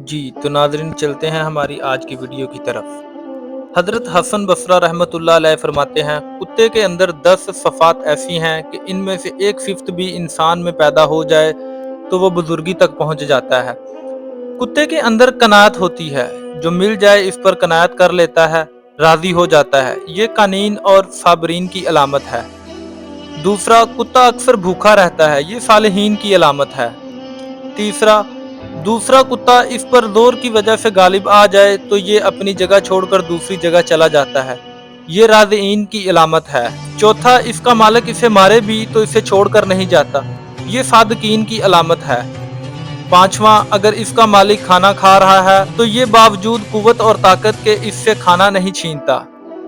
جی تو ناظرین چلتے ہیں ہماری آج کی ویڈیو کی طرف۔ حضرت حسن بصری رحمۃ اللہ علیہ فرماتے ہیں، کتے کے اندر 10 صفات ایسی ہیں کہ ان میں سے ایک صفت بھی انسان میں پیدا ہو جائے تو وہ بزرگی تک پہنچ جاتا ہے۔ کتے کے اندر قناعت ہوتی ہے، جو مل جائے اس پر قناعت کر لیتا ہے، راضی ہو جاتا ہے۔ یہ قانین اور صابرین کی علامت ہے۔ دوسرا، کتا اکثر بھوکا رہتا ہے، یہ صالحین کی علامت ہے۔ تیسرا، دوسرا کتا اس پر زور کی وجہ سے غالب آ جائے تو یہ اپنی جگہ چھوڑ کر دوسری جگہ چلا جاتا ہے، یہ راضین کی علامت ہے۔ چوتھا، اس کا مالک اسے مارے بھی تو اسے چھوڑ کر نہیں جاتا، یہ صادقین کی علامت ہے۔ پانچواں، اگر اس کا مالک کھانا کھا رہا ہے تو یہ باوجود قوت اور طاقت کے اس سے کھانا نہیں چھینتا،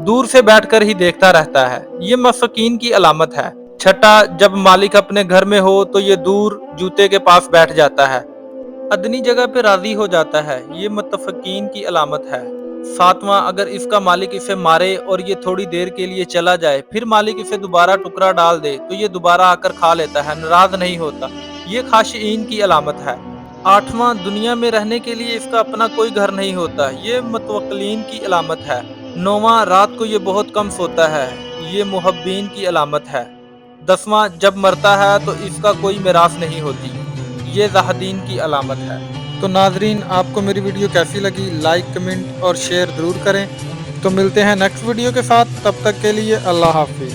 دور سے بیٹھ کر ہی دیکھتا رہتا ہے، یہ مسکین کی علامت ہے۔ چھٹا، جب مالک اپنے گھر میں ہو تو یہ دور جوتے کے پاس بیٹھ جاتا ہے، ادنی جگہ پہ راضی ہو جاتا ہے، یہ متفقین کی علامت ہے۔ ساتواں، اگر اس کا مالک اسے مارے اور یہ تھوڑی دیر کے لیے چلا جائے، پھر مالک اسے دوبارہ ٹکڑا ڈال دے تو یہ دوبارہ آ کر کھا لیتا ہے، ناراض نہیں ہوتا، یہ خاشعین کی علامت ہے۔ آٹھواں، دنیا میں رہنے کے لیے اس کا اپنا کوئی گھر نہیں ہوتا، یہ متوکلین کی علامت ہے۔ نواں، رات کو یہ بہت کم سوتا ہے، یہ محبین کی علامت ہے۔ دسواں، جب مرتا ہے تو اس کا کوئی میراث نہیں ہوتی، یہ زاہدین کی علامت ہے۔ تو ناظرین، آپ کو میری ویڈیو کیسی لگی؟ لائک، کمنٹ اور شیئر ضرور کریں۔ تو ملتے ہیں نیکسٹ ویڈیو کے ساتھ، تب تک کے لیے اللہ حافظ۔